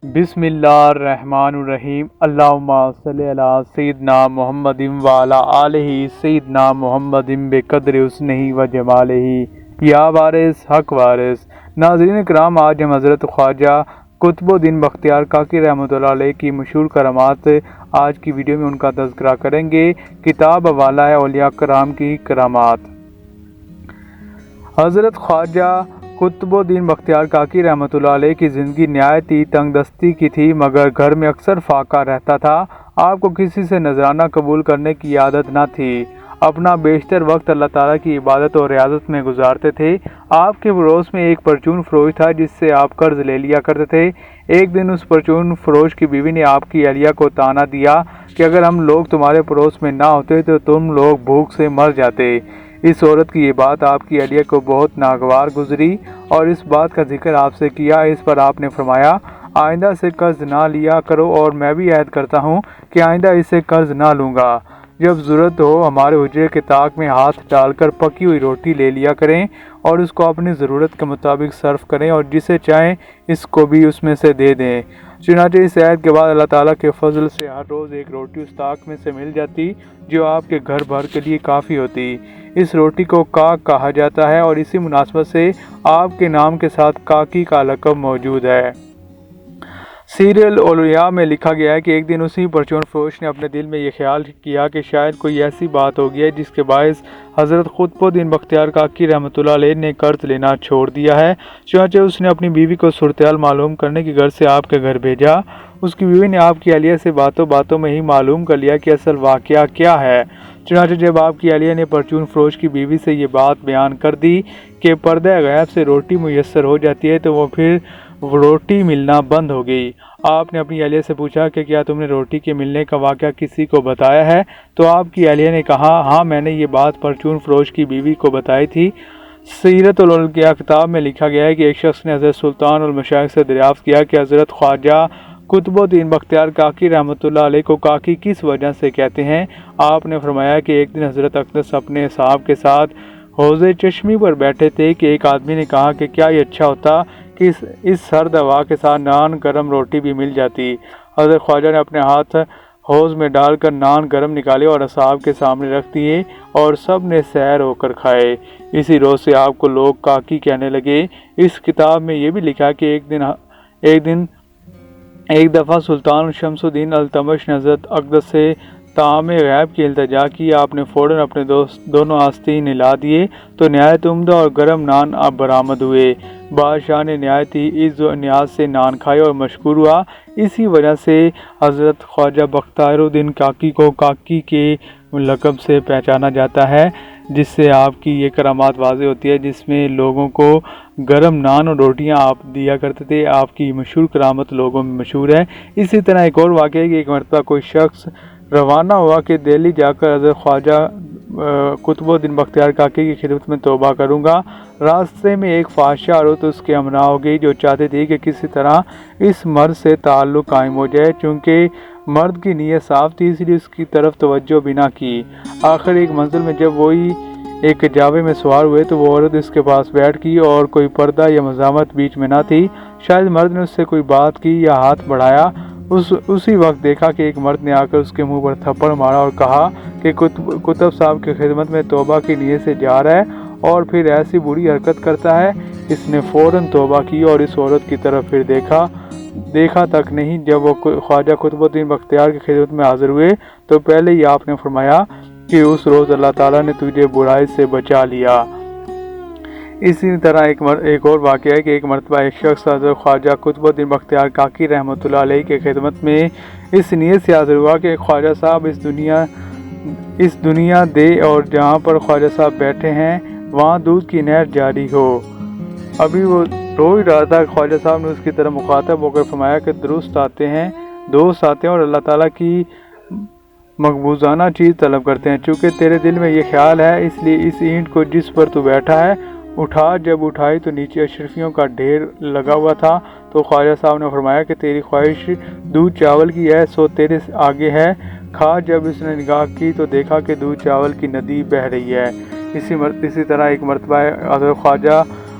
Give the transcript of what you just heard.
بسم اللہ الرحمن الرحیم اللہم صلی علی سیدنا محمد وعلی آلہ سیدنا محمد بقدر حسنہ و جمالہ یا وارث حق وارث۔ ناظرین کرام، آج ہم حضرت خواجہ قطب الدین بختیار کاکی رحمۃ اللہ علیہ کی مشہور کرامات آج کی ویڈیو میں ان کا تذکرہ کریں گے۔ کتاب حوالہ ہے اولیاء کرام کی کرامات۔ حضرت خواجہ قطب الدین بختیار کاکی رحمۃ اللہ علیہ کی زندگی نہایت ہی تنگ دستی کی تھی، مگر گھر میں اکثر فاقہ رہتا تھا۔ آپ کو کسی سے نذرانہ قبول کرنے کی عادت نہ تھی، اپنا بیشتر وقت اللہ تعالیٰ کی عبادت اور ریاضت میں گزارتے تھے۔ آپ کے پڑوس میں ایک پرچون فروش تھا جس سے آپ قرض لے لیا کرتے تھے۔ ایک دن اس پرچون فروش کی بیوی نے آپ کی اہلیہ کو طعنہ دیا کہ اگر ہم لوگ تمہارے پڑوس میں نہ ہوتے تو تم لوگ بھوک سے مر جاتے۔ اس عورت کی یہ بات آپ کی اہلیہ کو بہت ناگوار گزری اور اس بات کا ذکر آپ سے کیا۔ اس پر آپ نے فرمایا، آئندہ سے قرض نہ لیا کرو، اور میں بھی عہد کرتا ہوں کہ آئندہ اس سے قرض نہ لوں گا۔ جب ضرورت ہو ہمارے حجرے کے طاق میں ہاتھ ڈال کر پکی ہوئی روٹی لے لیا کریں اور اس کو اپنی ضرورت کے مطابق صرف کریں، اور جسے چاہیں اس کو بھی اس میں سے دے دیں۔ چنانچہ اس عہد کے بعد اللہ تعالیٰ کے فضل سے ہر روز ایک روٹی اس طاق میں سے مل جاتی جو آپ کے گھر بھر کے لیے کافی ہوتی۔ اس روٹی کو کاک کہا جاتا ہے اور اسی مناسبت سے آپ کے نام کے ساتھ کاکی کا لقب موجود ہے۔ سیر الاولیاء میں لکھا گیا ہے کہ ایک دن اسی پرچون فروش نے اپنے دل میں یہ خیال کیا کہ شاید کوئی ایسی بات ہوگی ہے جس کے باعث حضرت قطب الدین بختیار کاکی رحمۃ اللہ علیہ نے قرض لینا چھوڑ دیا ہے۔ چنانچہ اس نے اپنی بیوی کو صورتحال معلوم کرنے کی غرض سے آپ کے گھر بھیجا۔ اس کی بیوی نے آپ کی اہلیہ سے باتوں باتوں میں ہی معلوم کر لیا کہ اصل واقعہ کیا ہے۔ چنانچہ جب آپ کی اہلیہ نے پرچون فروش کی بیوی سے یہ بات بیان کر دی کہ پردہ غیب سے روٹی میسر ہو جاتی ہے، تو وہ پھر روٹی ملنا بند ہو گئی۔ آپ نے اپنی اہلیہ سے پوچھا کہ کیا تم نے روٹی کے ملنے کا واقعہ کسی کو بتایا ہے؟ تو آپ کی اہلیہ نے کہا، ہاں، میں نے یہ بات پرچون فروش کی بیوی کو بتائی تھی۔ سیرت الاولیاء کتاب میں لکھا گیا ہے کہ ایک شخص نے حضرت سلطان المشائخ سے دریافت کیا کہ حضرت خواجہ قطب الدین بختیار کاکی رحمۃ اللہ علیہ کو کاکی کس وجہ سے کہتے ہیں؟ آپ نے فرمایا کہ ایک دن حضرت اقدس اپنے اصحاب کے ساتھ حوض چشمی پر بیٹھے تھے کہ ایک آدمی نے کہا کہ کیا یہ اچھا ہوتا کہ اس سرد ہوا کے ساتھ نان گرم روٹی بھی مل جاتی۔ حضرت خواجہ نے اپنے ہاتھ حوض میں ڈال کر نان گرم نکالے اور اصحاب کے سامنے رکھ دیے اور سب نے سیر ہو کر کھائے۔ اسی روز سے آپ کو لوگ کاکی کہنے لگے۔ اس کتاب میں یہ بھی لکھا کہ ایک دفعہ سلطان شمس الدین التمش نے حضرت اقدس سے طعام غیب کی التجا کی۔ آپ نے فوراً اپنے دونوں آستین ہلا دیے تو نہایت عمدہ اور گرم نان اب برآمد ہوئے۔ بادشاہ نے نہایت ہی عز و نیاز سے نان کھائے اور مشکور ہوا۔ اسی وجہ سے حضرت خواجہ بختیار الدین کاکی کو کاکی کے لقب سے پہچانا جاتا ہے، جس سے آپ کی یہ کرامات واضح ہوتی ہے، جس میں لوگوں کو گرم نان اور روٹیاں آپ دیا کرتے تھے۔ آپ کی مشہور کرامت لوگوں میں مشہور ہے۔ اسی طرح ایک اور واقعہ ہے کہ ایک مرتبہ کوئی شخص روانہ ہوا کہ دہلی جا کر حضرت خواجہ قطب الدین بختیار کاکی کی خدمت میں توبہ کروں گا۔ راستے میں ایک فاحشہ عورت اس کے ہمراہ ہو گئی جو چاہتی تھی کہ کسی طرح اس مرد سے تعلق قائم ہو جائے۔ چونکہ مرد کی نیت صاف تھی اس لیے اس کی طرف توجہ بھی نہ کی۔ آخر ایک منزل میں جب وہی ایک جاوے میں سوار ہوئے تو وہ عورت اس کے پاس بیٹھ گئی اور کوئی پردہ یا مزاحمت بیچ میں نہ تھی۔ شاید مرد نے اس سے کوئی بات کی یا ہاتھ بڑھایا۔ اسی وقت دیکھا کہ ایک مرد نے آ کر اس کے منہ پر تھپڑ مارا اور کہا کہ قطب صاحب کی خدمت میں توبہ کی نیت سے جا رہا ہے اور پھر ایسی بری حرکت کرتا ہے۔ اس نے فوراً توبہ کی اور اس عورت کی طرف پھر دیکھا تک نہیں۔ جب وہ خواجہ قطب الدین بختیار کی خدمت میں حاضر ہوئے تو پہلے ہی آپ نے فرمایا کہ اس روز اللہ تعالیٰ نے تجھے برائی سے بچا لیا۔ اسی طرح ایک اور واقعہ ہے کہ ایک مرتبہ ایک شخص حضرت خواجہ قطب الدین بختیار کاکی رحمۃ اللہ علیہ کی خدمت میں اس نیت سے حاضر ہوا کہ خواجہ صاحب اس دنیا دے اور جہاں پر خواجہ صاحب بیٹھے ہیں وہاں دودھ کی نہر جاری ہو۔ ابھی وہ رو ہی رہا تھا، خواجہ صاحب نے اس کی طرف مخاطب ہو کر فرمایا کہ دوست آتے ہیں اور اللہ تعالیٰ کی مقبوضانہ چیز طلب کرتے ہیں۔ چونکہ تیرے دل میں یہ خیال ہے اس لیے اس اینٹ کو جس پر تو بیٹھا ہے اٹھا۔ جب اٹھائی تو نیچے اشرفیوں کا ڈھیر لگا ہوا تھا۔ تو خواجہ صاحب نے فرمایا کہ تیری خواہش دودھ چاول کی ہے سو تیرے آگے ہے، کھا۔ جب اس نے نگاہ کی تو دیکھا کہ دودھ چاول کی ندی بہہ رہی ہے۔ اسی طرح ایک مرتبہ حضرت خواجہ